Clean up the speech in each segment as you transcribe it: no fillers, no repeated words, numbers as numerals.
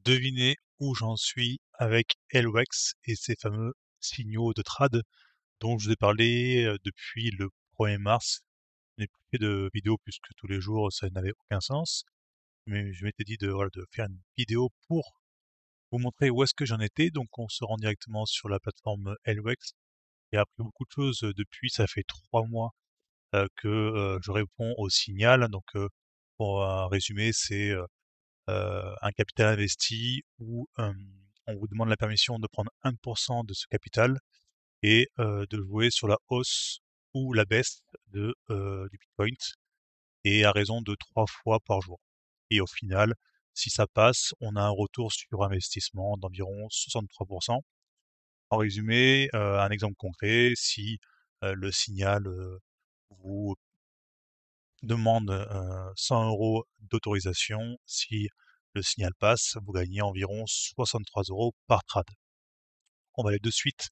deviner où j'en suis avec LOX et ces fameux signaux de trad dont je vous ai parlé depuis le 1er mars. Je n'ai plus fait de vidéo puisque tous les jours ça n'avait aucun sens, mais je m'étais dit voilà, de faire une vidéo pour vous montrer où est-ce que j'en étais. Donc on se rend directement sur la plateforme LOX. J'ai appris beaucoup de choses depuis, ça fait 3 mois que je réponds au signal. Donc pour résumer, c'est un capital investi où on vous demande la permission de prendre 1% de ce capital et de jouer sur la hausse ou la baisse du Bitcoin et à raison de 3 fois par jour. Et au final, si ça passe, on a un retour sur investissement d'environ 63%. En résumé, un exemple concret, si le signal vous demande 100 euros d'autorisation, si le signal passe, vous gagnez environ 63 euros par trade. On va aller de suite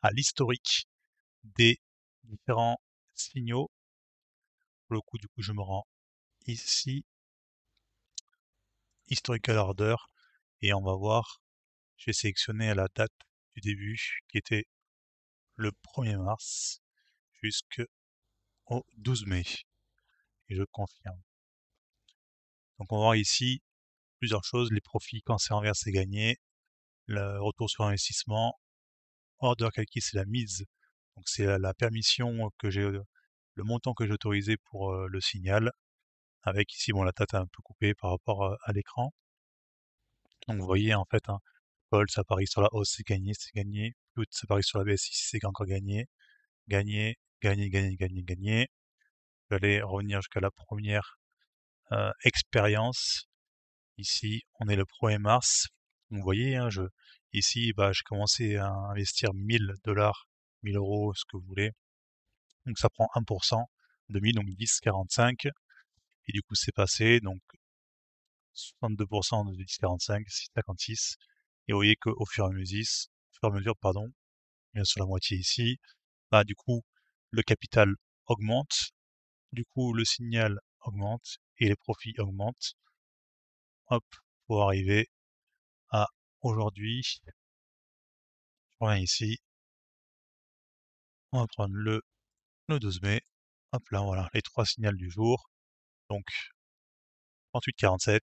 à l'historique des différents signaux. Pour le coup, du coup, je me rends ici, historical order, et on va voir, j'ai sélectionné à la date du début, qui était le 1er mars, jusqu'au 12 mai, et je confirme. Donc on va voir ici plusieurs choses, les profits quand c'est inversé c'est gagné, le retour sur investissement, order calculé c'est la mise, donc c'est la permission que j'ai, le montant que j'ai autorisé pour le signal, avec ici bon la date est un peu coupée par rapport à l'écran. Donc vous voyez en fait, hein, Paul ça parie sur la hausse c'est gagné, Put ça parie sur la baisse ici c'est encore gagné, gagné, gagné, gagné, gagné, gagné. Je vais aller revenir jusqu'à la première expérience. Ici on est le 1er mars. Vous voyez, hein, ici bah, j'ai commencé à investir 1000 $, 1000 euros, ce que vous voulez. Donc ça prend 1% de 1000, donc 10,45. Et du coup c'est passé, donc 62% de 10,45, 6,56. Et vous voyez qu'au fur et à mesure, pardon, bien sur la moitié ici, bah du coup le capital augmente, du coup le signal augmente et les profits augmentent. Hop, pour arriver à aujourd'hui. Je reviens ici, on va prendre le 12 mai. Hop là, voilà, les 3 signaux du jour. Donc 38,47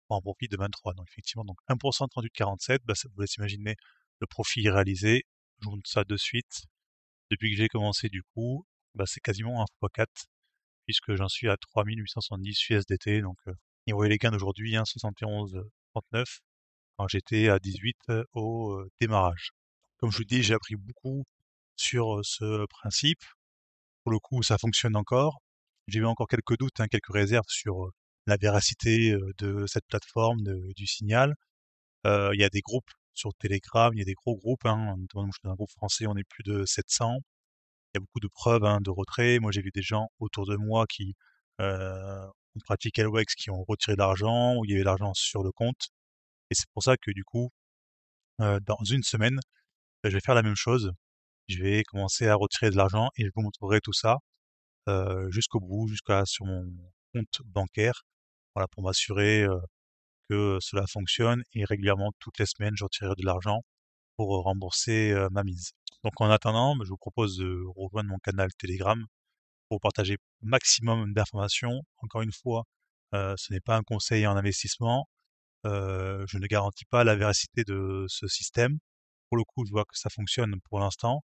pour un profit de 23. Donc effectivement, donc 1% de 38,47, bah, ça vous laisse imaginer le profit réalisé. Je vous montre ça de suite. Depuis que j'ai commencé du coup, bah, c'est quasiment 1 fois 4, puisque j'en suis à 3870 USDT. Donc et vous voyez les gains d'aujourd'hui, hein, 71,39, quand j'étais à 18 au démarrage. Comme je vous dis, j'ai appris beaucoup sur ce principe. Pour le coup, ça fonctionne encore. J'ai eu encore quelques doutes, hein, quelques réserves sur la véracité de cette plateforme, du signal. Il y a des groupes sur Telegram, il y a des gros groupes, hein, notamment je suis dans un groupe français, on est plus de 700. Il y a beaucoup de preuves, hein, de retrait. Moi, j'ai vu des gens autour de moi qui ont pratiqué LOX, qui ont retiré de l'argent, où il y avait de l'argent sur le compte. Et c'est pour ça que du coup, dans une semaine, je vais faire la même chose. Je vais commencer à retirer de l'argent et je vous montrerai tout ça jusqu'au bout, jusqu'à sur mon compte bancaire, voilà, pour m'assurer que cela fonctionne et régulièrement, toutes les semaines, je retirerai de l'argent pour rembourser ma mise. Donc en attendant, je vous propose de rejoindre mon canal Telegram pour partager maximum d'informations. Encore une fois, ce n'est pas un conseil en investissement. Je ne garantis pas la véracité de ce système. Pour le coup, je vois que ça fonctionne pour l'instant,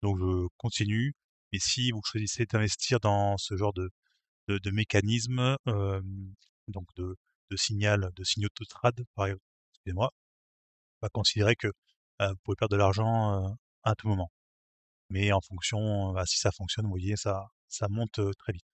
donc je continue. Et si vous choisissez d'investir dans ce genre de mécanisme, donc de signaux de trad, par exemple, excusez-moi, on va considérer que vous pouvez perdre de l'argent à tout moment. Mais en fonction, bah, si ça fonctionne, vous voyez, ça monte très vite.